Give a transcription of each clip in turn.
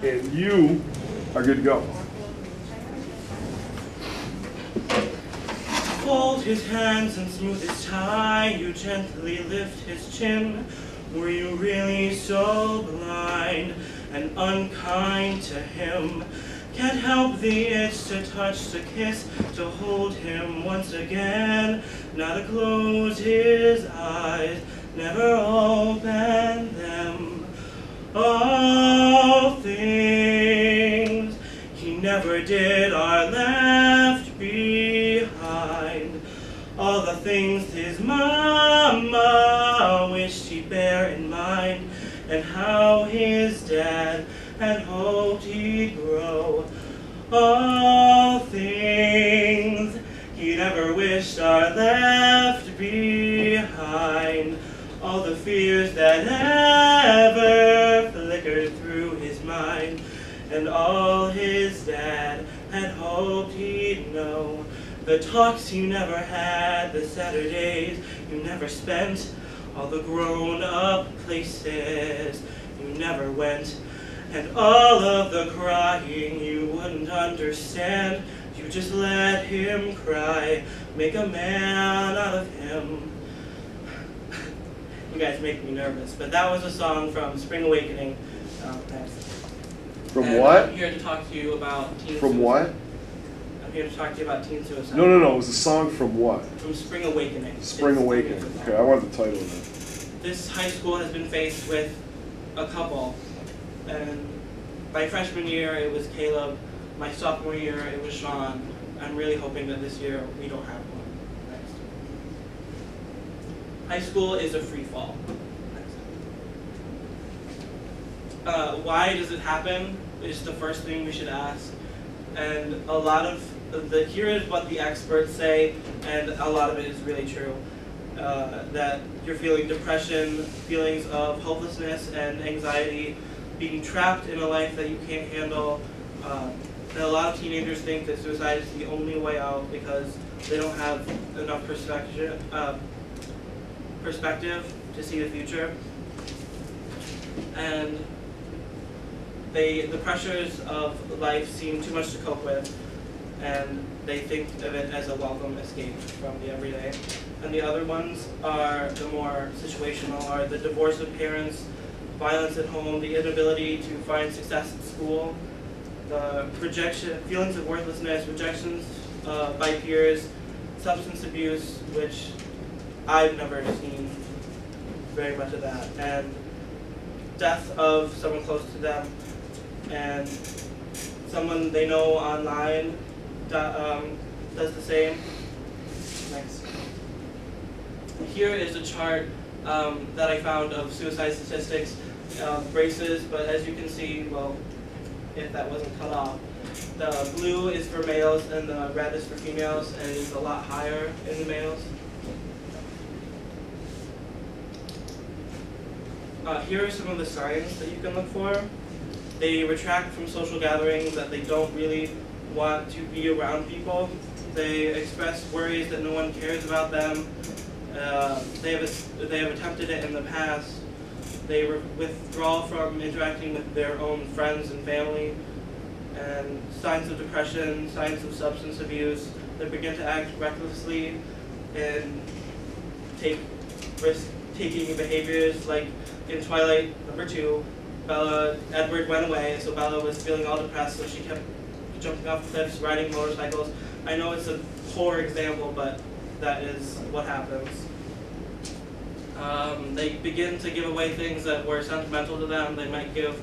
And you are good to go. Fold his hands and smooth his tie, you gently lift his chin. Were you really so blind and unkind to him? Can't help the itch to touch, to kiss, to hold him once again. Now to close his eyes, never open them. All things he never did are left behind. All the things his mama wished he'd bear in mind, and how his dad had hoped he'd grow. All things he never wished are left behind. All the fears that ever flickered through his mind, and all his dad had hoped he'd know. The talks you never had, the Saturdays you never spent, all the grown-up places you never went, and all of the crying you wouldn't understand. You just let him cry, make a man out of him. You guys make me nervous, but that was a song from Spring Awakening. From what? I'm here to talk to you about teen suicide. From what? I'm here to talk to you about teen suicide. No, no, no. It was a song from what? From Spring Awakening. Spring Awakening. Okay, I want the title of it. This high school has been faced with a couple, and my freshman year it was Caleb. My sophomore year it was Sean. I'm really hoping that this year we don't have one. Next. High school is a free fall. Why does it happen is the first thing we should ask. And a lot of here is what the experts say, and a lot of it is really true. That you're feeling depression, feelings of hopelessness and anxiety, being trapped in a life that you can't handle. And a lot of teenagers think that suicide is the only way out because they don't have enough perspective to see the future. And the pressures of life seem too much to cope with, and they think of it as a welcome escape from the everyday. And the other ones are the more situational, are the divorce of parents, violence at home, the inability to find success at school, the rejection, feelings of worthlessness, rejections by peers, substance abuse, which I've never seen very much of that, and death of someone close to them, and someone they know online does the same. Next. Here is a chart that I found of suicide statistics, races, but as you can see, well, if that wasn't cut off, the blue is for males and the red is for females, and it's a lot higher in the males. Here are some of the signs that you can look for. They retract from social gatherings, that they don't really want to be around people. They express worries that no one cares about them. They have attempted it in the past. They withdraw from interacting with their own friends and family. And signs of depression, signs of substance abuse. They begin to act recklessly and take risk-taking behaviors, like in Twilight #2, Edward went away, so Bella was feeling all depressed, so she kept jumping off cliffs, riding motorcycles. I know it's a poor example, but that is what happens. They begin to give away things that were sentimental to them. They might give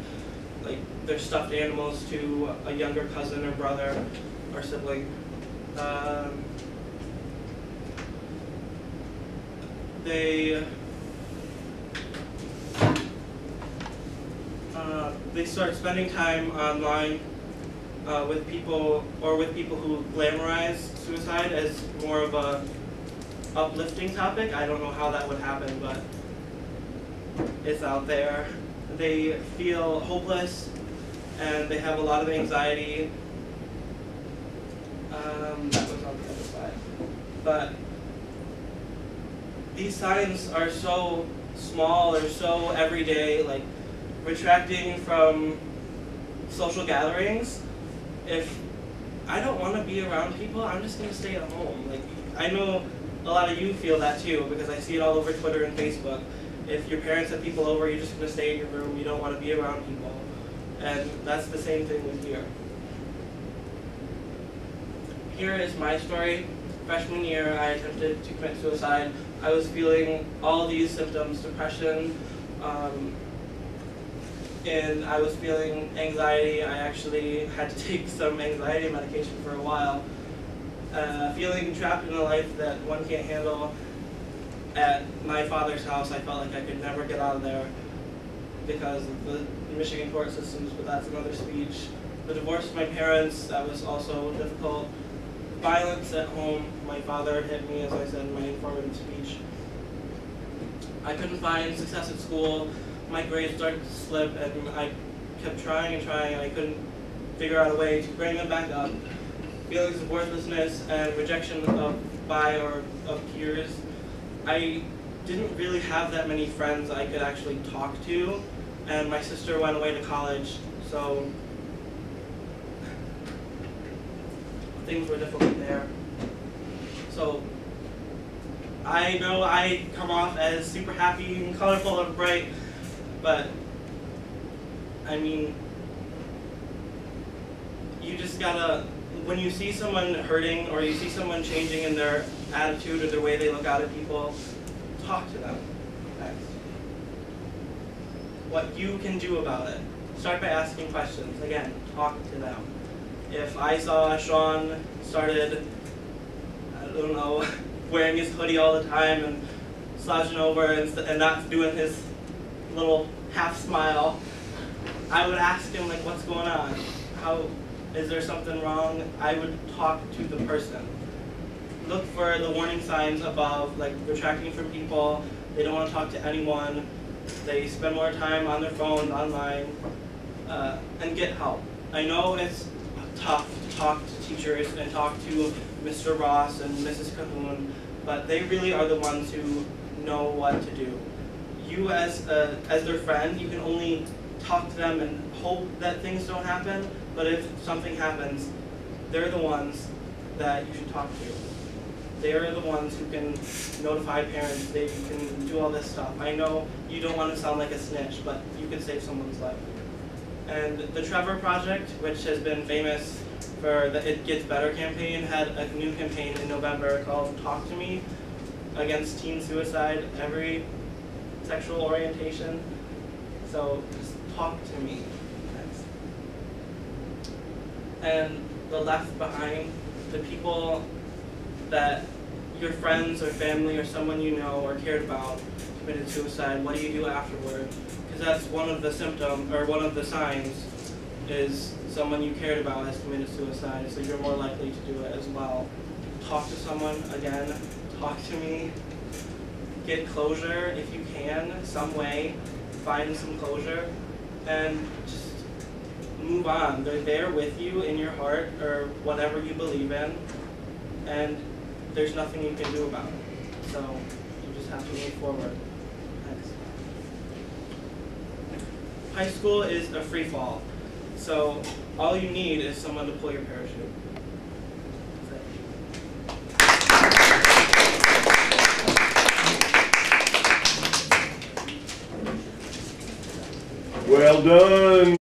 like their stuffed animals to a younger cousin or brother or sibling. They start spending time online with people who glamorize suicide as more of a uplifting topic. I don't know how that would happen, but it's out there. They feel hopeless, and they have a lot of anxiety. That was on the other side. But these signs are so small or so everyday, like retracting from social gatherings, if I don't want to be around people, I'm just going to stay at home. Like, I know a lot of you feel that too, because I see it all over Twitter and Facebook. If your parents have people over, you're just going to stay in your room, you don't want to be around people. And that's the same thing with here. Here is my story. Freshman year, I attempted to commit suicide. I was feeling all these symptoms, depression, and I was feeling anxiety. I actually had to take some anxiety medication for a while. Feeling trapped in a life that one can't handle. At my father's house, I felt like I could never get out of there because of the Michigan court systems, but that's another speech. The divorce of my parents, that was also difficult. Violence at home. My father hit me, as I said in my informative speech. I couldn't find success at school. My grades started to slip, and I kept trying and trying, and I couldn't figure out a way to bring them back up. Feelings of worthlessness and rejection by or of peers. I didn't really have that many friends I could actually talk to, and my sister went away to college, so things were difficult there. So I know I come off as super happy and colorful and bright, but I mean, you just gotta, when you see someone hurting or you see someone changing in their attitude or the way they look out at people, talk to them. Next. What you can do about it. Start by asking questions. Again, talk to them. If I saw Sean started, I don't know, wearing his hoodie all the time and slouching over and not doing his little half smile, I would ask him, like, what's going on? Is there something wrong? I would talk to the person. Look for the warning signs above, like retracting from people, they don't want to talk to anyone, they spend more time on their phones, online, and get help. I know it's tough to talk to teachers and talk to Mr. Ross and Mrs. Cahoon, but they really are the ones who know what to do. You as their friend, you can only talk to them and hope that things don't happen, but if something happens, they're the ones that you should talk to. They're the ones who can notify parents, they can do all this stuff. I know you don't want to sound like a snitch, but you can save someone's life. And the Trevor Project, which has been famous for the It Gets Better campaign, had a new campaign in November called Talk to Me, against teen suicide, every sexual orientation. So just talk to me. Next. And the left behind, the people that your friends or family or someone you know or cared about committed suicide, what do you do afterward? Because that's one of the symptoms, or one of the signs, is someone you cared about has committed suicide, so you're more likely to do it as well. Talk to someone, again, talk to me, get closure if you can, some way, find some closure, and just move on. They're there with you in your heart, or whatever you believe in, and there's nothing you can do about it. So you just have to move forward. Next. High school is a free fall. So all you need is someone to pull your parachute. Well done.